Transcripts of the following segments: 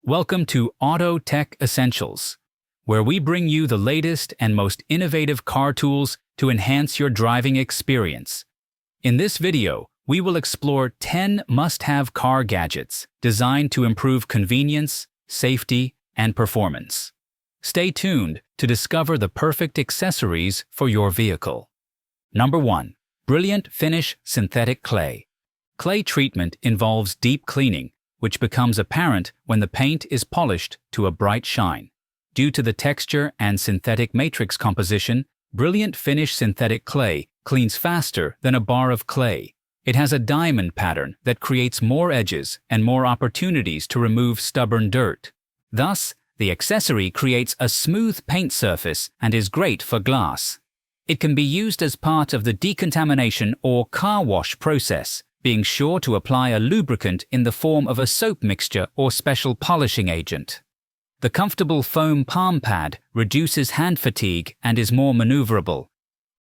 Welcome to Auto Tech Essentials, where we bring you the latest and most innovative car tools to enhance your driving experience. In this video, we will explore 10 must-have car gadgets designed to improve convenience, safety, and performance. Stay tuned to discover the perfect accessories for your vehicle. Number 1. Brilliant Finish Synthetic Clay. Clay treatment involves deep cleaning, which becomes apparent when the paint is polished to a bright shine. Due to the texture and synthetic matrix composition, Brilliant Finish Synthetic Clay cleans faster than a bar of clay. It has a diamond pattern that creates more edges and more opportunities to remove stubborn dirt. Thus, the accessory creates a smooth paint surface and is great for glass. It can be used as part of the decontamination or car wash process, being sure to apply a lubricant in the form of a soap mixture or special polishing agent. The comfortable foam palm pad reduces hand fatigue and is more maneuverable.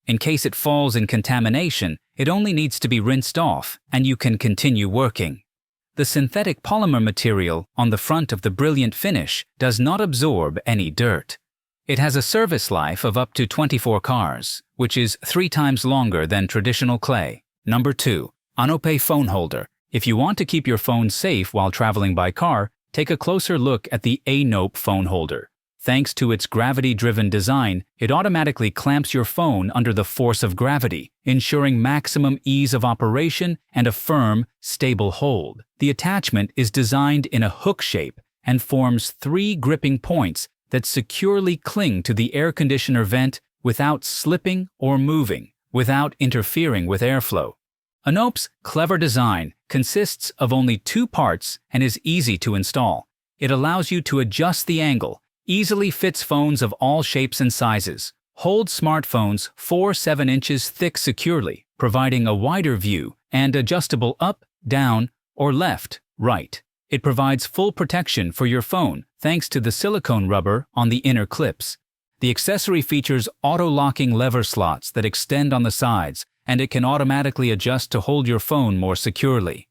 In case it falls in contamination, it only needs to be rinsed off and you can continue working. The synthetic polymer material on the front of the Brilliant Finish does not absorb any dirt. It has a service life of up to 24 cars, which is 3 times longer than traditional clay. Number 2. Anope Phone Holder. If you want to keep your phone safe while traveling by car, take a closer look at the Anope Phone Holder. Thanks to its gravity-driven design, it automatically clamps your phone under the force of gravity, ensuring maximum ease of operation and a firm, stable hold. The attachment is designed in a hook shape and forms 3 gripping points that securely cling to the air conditioner vent without slipping or moving, without interfering with airflow. Anope's clever design consists of only 2 parts and is easy to install. It allows you to adjust the angle, easily fits phones of all shapes and sizes, holds smartphones 4-7 inches thick securely, providing a wider view, and adjustable up, down, or left, right. It provides full protection for your phone thanks to the silicone rubber on the inner clips. The accessory features auto-locking lever slots that extend on the sides, and it can automatically adjust to hold your phone more securely.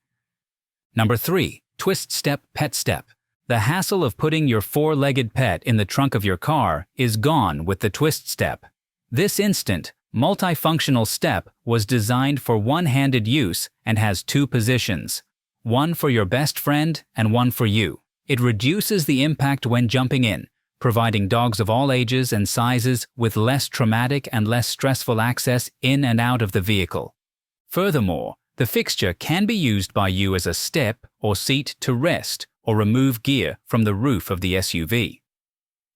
Number 3. Twist Step Pet Step. The hassle of putting your 4-legged pet in the trunk of your car is gone with the Twist Step. This instant, multifunctional step was designed for one-handed use and has 2 positions, one for your best friend and one for you. It reduces the impact when jumping in, providing dogs of all ages and sizes with less traumatic and less stressful access in and out of the vehicle. Furthermore, the fixture can be used by you as a step or seat to rest or remove gear from the roof of the SUV.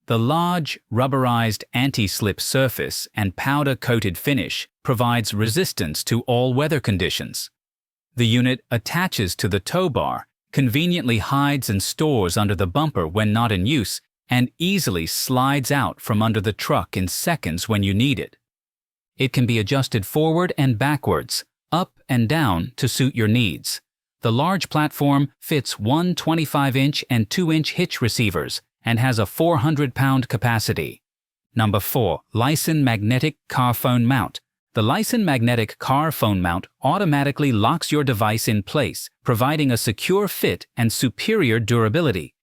The large, rubberized anti-slip surface and powder-coated finish provides resistance to all weather conditions. The unit attaches to the tow bar, conveniently hides and stores under the bumper when not in use, and easily slides out from under the truck in seconds when you need it. It can be adjusted forward and backwards, up and down to suit your needs. The large platform fits one 25-inch and 2-inch hitch receivers and has a 400-pound capacity. Number 4. Lysen Magnetic Car Phone Mount. The Lysen Magnetic Car Phone Mount automatically locks your device in place, providing a secure fit and superior durability.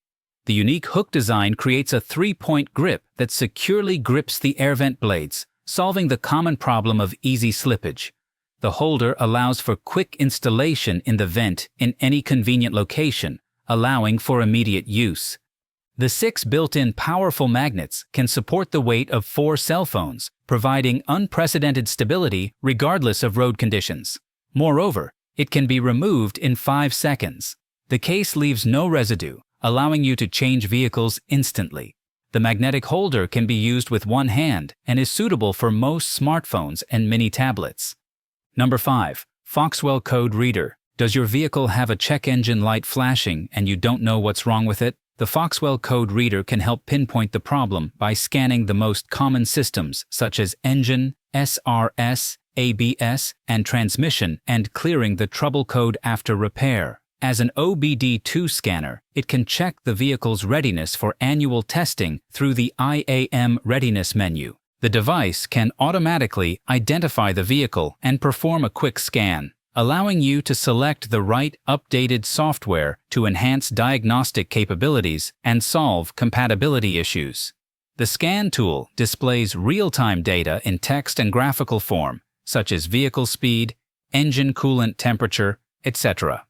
The unique hook design creates a 3-point grip that securely grips the air vent blades, solving the common problem of easy slippage. The holder allows for quick installation in the vent in any convenient location, allowing for immediate use. The 6 built-in powerful magnets can support the weight of 4 cell phones, providing unprecedented stability regardless of road conditions. Moreover, it can be removed in 5 seconds. The case leaves no residue, allowing you to change vehicles instantly. The magnetic holder can be used with one hand and is suitable for most smartphones and mini tablets. Number 5. Foxwell Code Reader. Does your vehicle have a check engine light flashing and you don't know what's wrong with it? The Foxwell Code Reader can help pinpoint the problem by scanning the most common systems such as engine, SRS, ABS, and transmission and clearing the trouble code after repair. As an OBD2 scanner, it can check the vehicle's readiness for annual testing through the IAM readiness menu. The device can automatically identify the vehicle and perform a quick scan. allowing you to select the right updated software to enhance diagnostic capabilities and solve compatibility issues. The Scan tool displays real-time data in text and graphical form, such as vehicle speed, engine coolant temperature, etc.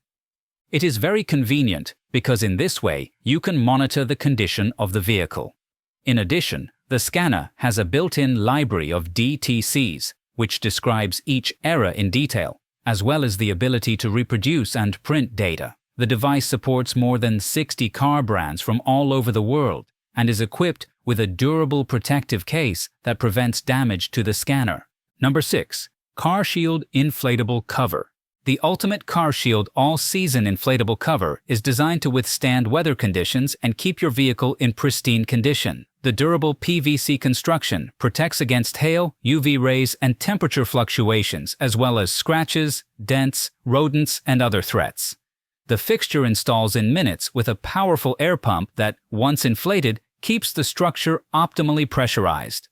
It is very convenient because in this way you can monitor the condition of the vehicle. In addition, the scanner has a built-in library of DTCs, which describes each error in detail, as well as the ability to reproduce and print data. The device supports more than 60 car brands from all over the world and is equipped with a durable protective case that prevents damage to the scanner. Number 6. CarShield Inflatable Cover. The ultimate CarShield all-season inflatable cover is designed to withstand weather conditions and keep your vehicle in pristine condition. The durable PVC construction protects against hail, UV rays, and temperature fluctuations, as well as scratches, dents, rodents, and other threats. The fixture installs in minutes with a powerful air pump that, once inflated, keeps the structure optimally pressurized.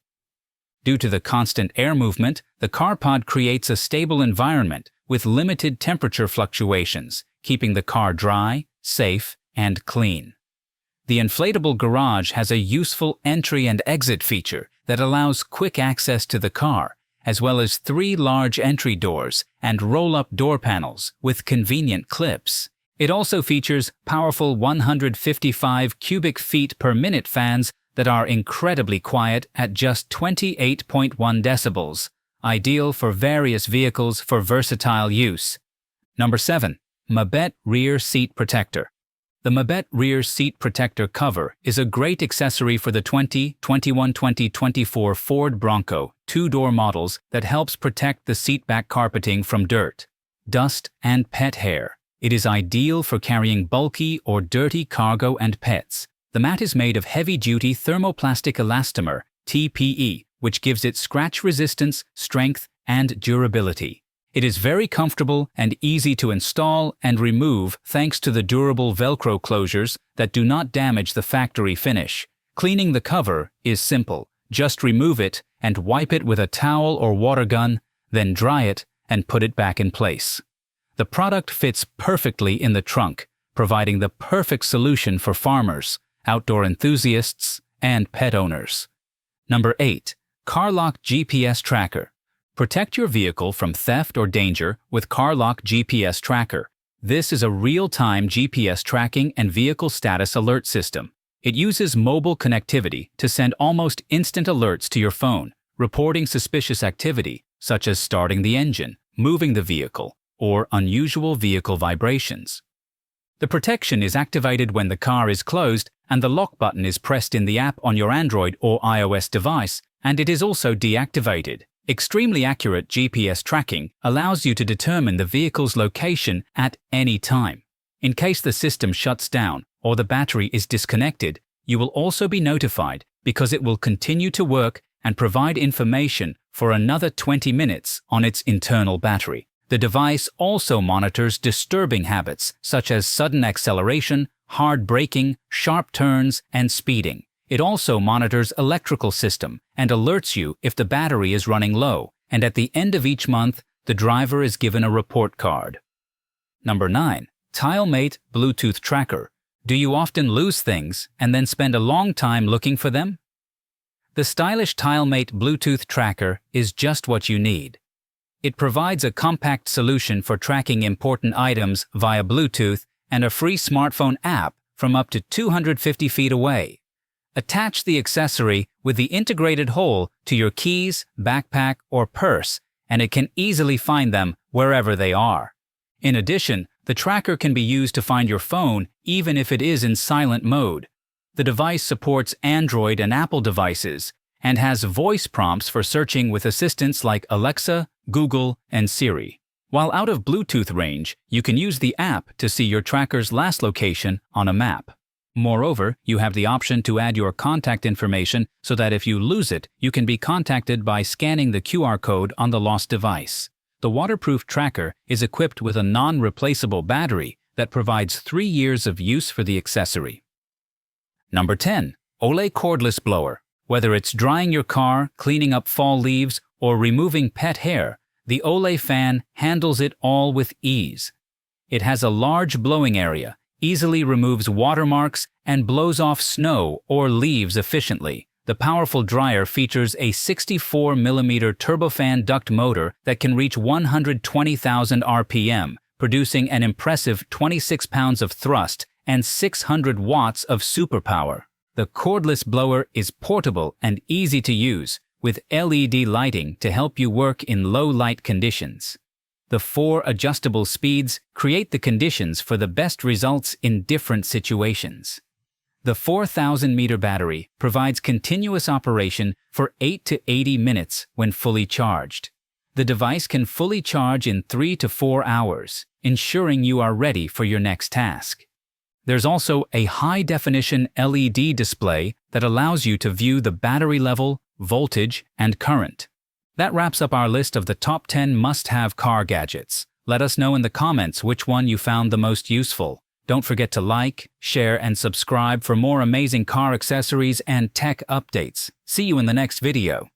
Due to the constant air movement, the CarPod creates a stable environment with limited temperature fluctuations, keeping the car dry, safe, and clean. The inflatable garage has a useful entry and exit feature that allows quick access to the car, as well as 3 large entry doors and roll-up door panels with convenient clips. It also features powerful 155 cubic feet per minute fans that are incredibly quiet at just 28.1 decibels, ideal for various vehicles for versatile use. Number 7. Mabet Rear Seat Protector. The Mabet Rear Seat Protector cover is a great accessory for the 2021-2024 Ford Bronco 2-door models that helps protect the seatback carpeting from dirt, dust, and pet hair. It is ideal for carrying bulky or dirty cargo and pets. The mat is made of heavy-duty thermoplastic elastomer, TPE, which gives it scratch resistance, strength, and durability. It is very comfortable and easy to install and remove thanks to the durable Velcro closures that do not damage the factory finish. Cleaning the cover is simple. Just remove it and wipe it with a towel or water gun, then dry it and put it back in place. The product fits perfectly in the trunk, providing the perfect solution for farmers, outdoor enthusiasts, and pet owners. Number 8. CarLock GPS Tracker. Protect your vehicle from theft or danger with CarLock GPS Tracker. This is a real-time GPS tracking and vehicle status alert system. It uses mobile connectivity to send almost instant alerts to your phone, reporting suspicious activity, such as starting the engine, moving the vehicle, or unusual vehicle vibrations. The protection is activated when the car is closed and the lock button is pressed in the app on your Android or iOS device, and it is also deactivated. Extremely accurate GPS tracking allows you to determine the vehicle's location at any time. In case the system shuts down or the battery is disconnected, you will also be notified because it will continue to work and provide information for another 20 minutes on its internal battery. The device also monitors disturbing habits such as sudden acceleration, hard braking, sharp turns, and speeding. It also monitors electrical system and alerts you if the battery is running low, and at the end of each month, the driver is given a report card. Number 9. TileMate Bluetooth Tracker. Do you often lose things and then spend a long time looking for them? The stylish TileMate Bluetooth Tracker is just what you need. It provides a compact solution for tracking important items via Bluetooth and a free smartphone app from up to 250 feet away. Attach the accessory with the integrated hole to your keys, backpack, or purse, and it can easily find them wherever they are. In addition, the tracker can be used to find your phone even if it is in silent mode. The device supports Android and Apple devices and has voice prompts for searching with assistants like Alexa, Google, and Siri. While out of Bluetooth range, you can use the app to see your tracker's last location on a map. Moreover, you have the option to add your contact information so that if you lose it, you can be contacted by scanning the QR code on the lost device. The waterproof tracker is equipped with a non-replaceable battery that provides 3 years of use for the accessory. Number 10. Olay Cordless Blower. Whether it's drying your car, cleaning up fall leaves, or removing pet hair, the Olay fan handles it all with ease. It has a large blowing area, easily removes watermarks, and blows off snow or leaves efficiently. The powerful dryer features a 64mm turbofan duct motor that can reach 120,000 RPM, producing an impressive 26 pounds of thrust and 600 watts of superpower. The cordless blower is portable and easy to use, with LED lighting to help you work in low light conditions. The 4 adjustable speeds create the conditions for the best results in different situations. The 4,000-meter battery provides continuous operation for 8 to 80 minutes when fully charged. The device can fully charge in 3 to 4 hours, ensuring you are ready for your next task. There's also a high-definition LED display that allows you to view the battery level, voltage, and current. That wraps up our list of the top 10 must-have car gadgets. Let us know in the comments which one you found the most useful. Don't forget to like, share, and subscribe for more amazing car accessories and tech updates. See you in the next video.